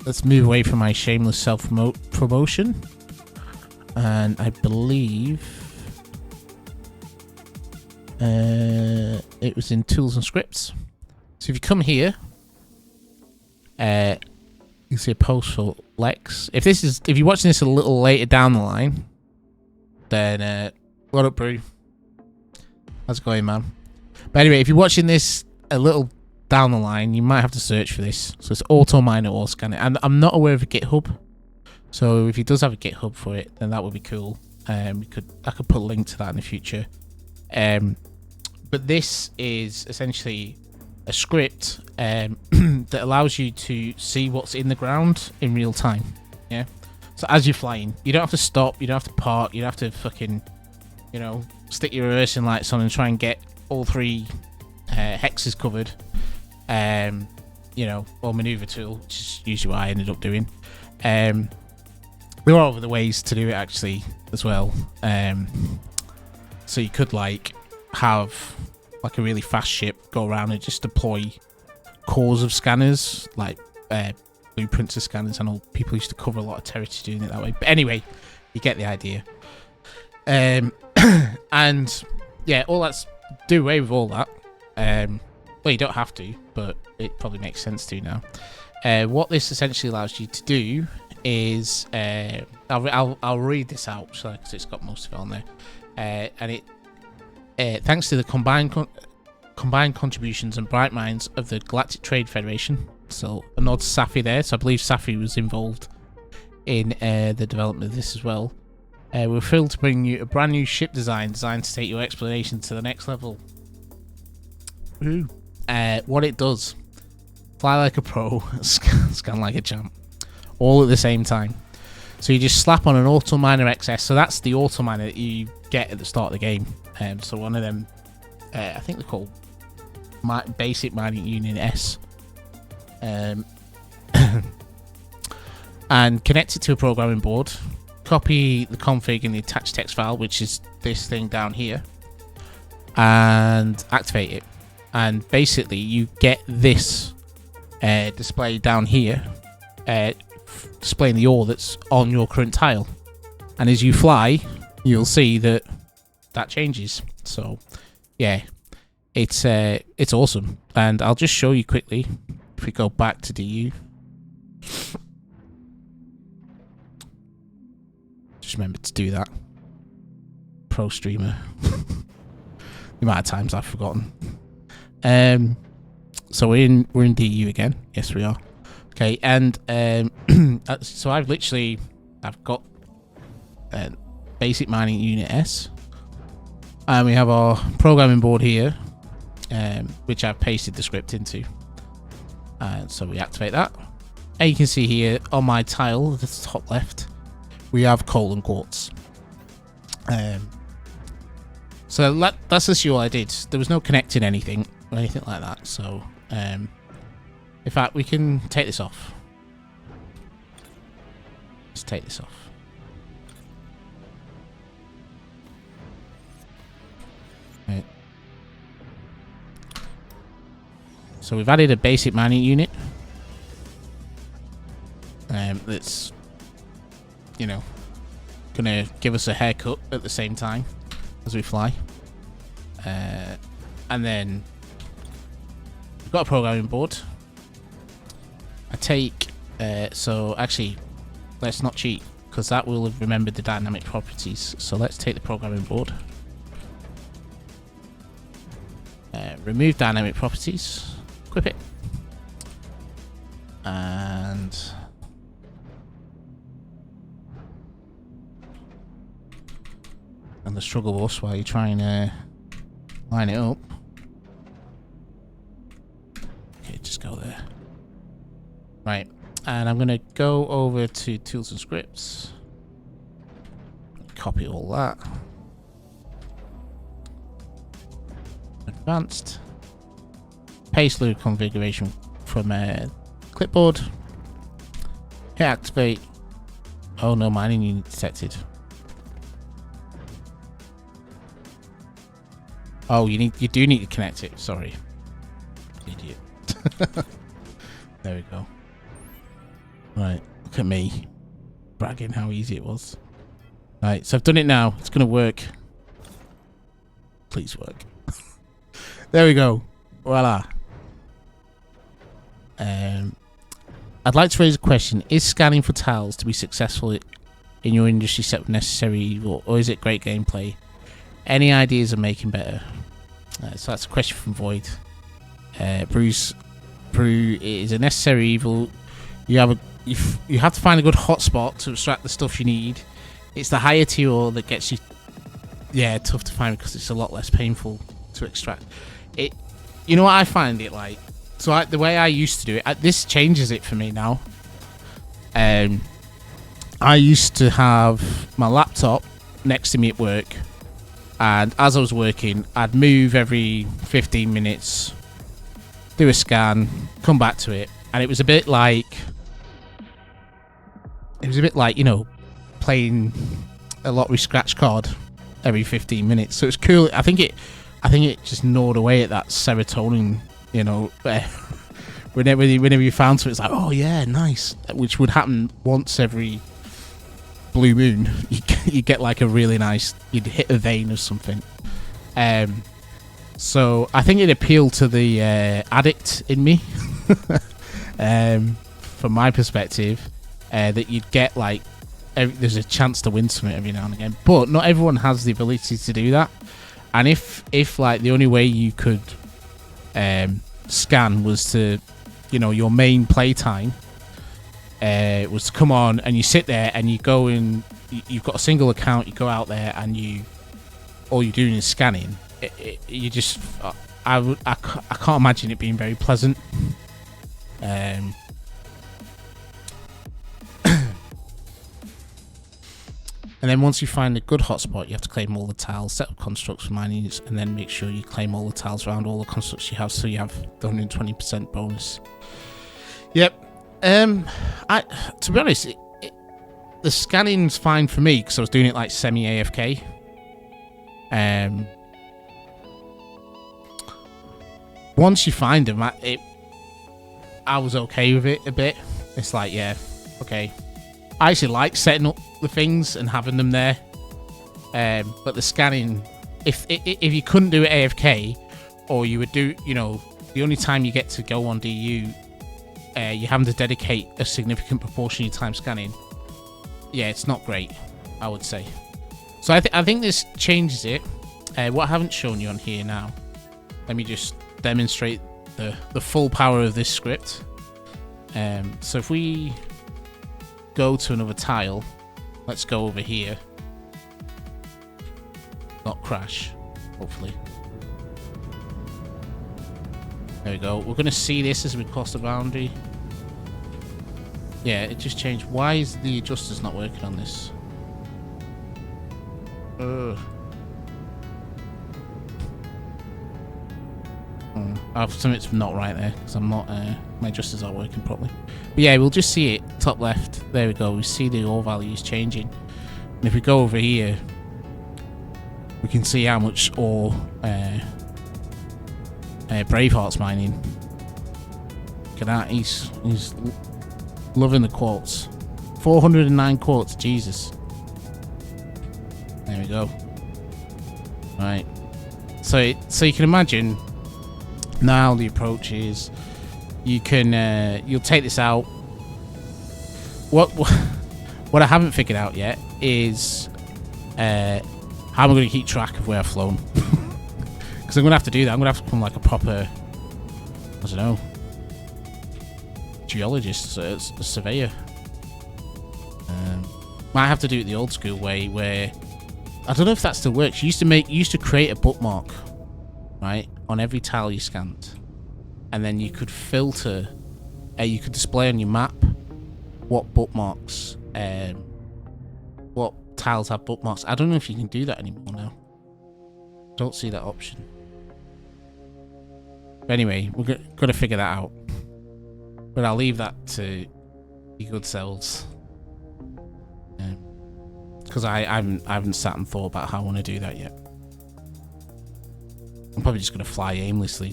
let's move away from my shameless self-promotion. And I believe it was in tools and scripts. So if you come here, you see a post for Lex. If you're watching this a little later down the line, then what up, Brew? How's it going, man? But anyway, if you're watching this a little down the line, you might have to search for this. So it's auto miner or scanner. And I'm not aware of a GitHub. So if he does have a GitHub for it, then that would be cool. I could put a link to that in the future. But this is essentially a script that allows you to see what's in the ground in real time. Yeah. So as you're flying, you don't have to stop, you don't have to park, you don't have to fucking, stick your reversing lights on and try and get all 3 hexes covered. Or maneuver tool, which is usually what I ended up doing. There are other ways to do it actually as well. So you could have a really fast ship go around and just deploy cores of scanners, blueprints of scanners. I know people used to cover a lot of territory doing it that way. But anyway, you get the idea. And yeah, all that's do away with all that. Well, you don't have to, but it probably makes sense to now. What this essentially allows you to do is I'll read this out because it's got most of it on there, and it thanks to the combined contributions and bright minds of the Galactic Trade Federation. So a nod to Safi there. So I believe Safi was involved in the development of this as well. We're thrilled to bring you a brand new ship designed to take your exploration to the next level. Woo. What it does: fly like a pro, scan like a champ, all at the same time. So you just slap on an Auto Miner XS. So that's the Auto Miner that you get at the start of the game. So one of them, I think they're called Basic Mining Unit S. And connect it to a programming board. Copy the config in the attached text file, which is this thing down here, and activate it. And basically, you get this display down here, displaying the ore that's on your current tile. And as you fly, you'll see that changes. So, yeah, it's awesome. And I'll just show you quickly. If we go back to DU, just remember to do that. Pro streamer. The amount of times I've forgotten. So we're in DU again. Yes, we are. Okay, and so I've got Basic Mining Unit S, and we have our programming board here, which I've pasted the script into. And so we activate that, and you can see here on my tile at the top left, we have coal and quartz. So that's just all I did. There was no connecting anything or anything like that. So, in fact, we can take this off. Let's take this off. Right. So we've added a basic mining unit. That's, gonna give us a haircut at the same time as we fly. And then we've got a programming board. I take so actually let's not cheat, because that will have remembered the dynamic properties. So let's take the programming board, remove dynamic properties, equip it, and the struggle bus while you try and line it up. Okay, just go there. Right, and I'm gonna go over to tools and scripts, copy all that, advanced, paste load configuration from clipboard, hit activate. Oh no, mining unit detected. Oh, you do need to connect it. Sorry, idiot. There we go. Right, look at me bragging how easy it was. Right, so I've done it now. It's gonna work. Please work. There we go. Voila. I'd like to raise a question. Is scanning for tiles to be successful in your industry set with necessary evil, or is it great gameplay? Any ideas of making better? So that's a question from Void. Bruce, it is a necessary evil. You have to find a good hotspot to extract the stuff you need. It's the higher tier ore that gets you. Yeah, tough to find because it's a lot less painful to extract. It. You know what I find it like. So the way I used to do it, this changes it for me now. I used to have my laptop next to me at work, and as I was working, I'd move every 15 minutes, do a scan, come back to it, and it was a bit like, you know, playing a lottery scratch card every 15 minutes. So it's cool. I think it just gnawed away at that serotonin. You know, whenever you found something, it's like, oh yeah, nice. Which would happen once every blue moon. You get like a really nice. You'd hit a vein or something. So I think it appealed to the addict in me, from my perspective, that you'd get like there's a chance to win something every now and again. But not everyone has the ability to do that. And if like the only way you could scan was to, you know, your main playtime was to come on and you sit there and you go in, you've got a single account, you go out there and all you're doing is scanning. You just, I can't imagine it being very pleasant. And then once you find a good hotspot, you have to claim all the tiles, set up constructs for mining, and then make sure you claim all the tiles around all the constructs you have, so you have the 120% bonus. Yep. To be honest, the scanning's fine for me because I was doing it like semi-AFK. Once you find them, I was okay with it a bit. It's like, yeah, okay. I actually like setting up the things and having them there, but the scanning, if you couldn't do it AFK, or you would do, you know, the only time you get to go on DU, you're having to dedicate a significant proportion of your time scanning. Yeah, it's not great, I would say. So I think this changes it. What I haven't shown you on here now, let me just demonstrate the full power of this script. So if we go to another tile, let's go over here, not crash, hopefully. There we go. We're going to see this as we cross the boundary. Yeah, it just changed. Why is the adjusters not working on this? Something's not right there because I'm not. My adjusters aren't working properly. But yeah, we'll just see it top left. There we go. We see the ore values changing. And if we go over here, we can see how much ore Braveheart's mining. Look at that. He's loving the quartz. 409 quartz. Jesus. There we go. Right. So you can imagine. Now the approach is you can you'll take this out. What I haven't figured out yet is how am I going to keep track of where I've flown? Because I'm going to have to do that. I'm going to have to become like a proper, I don't know, geologist, a surveyor. Might have to do it the old school way where I don't know if that still works. You used to create a bookmark, right, on every tile you scanned, and then you could filter, you could display on your map what bookmarks, what tiles have bookmarks. I don't know if you can do that anymore now. Don't see that option. But anyway, we're got to figure that out. But I'll leave that to your good selves, because I haven't sat and thought about how I want to do that yet. I'm probably just going to fly aimlessly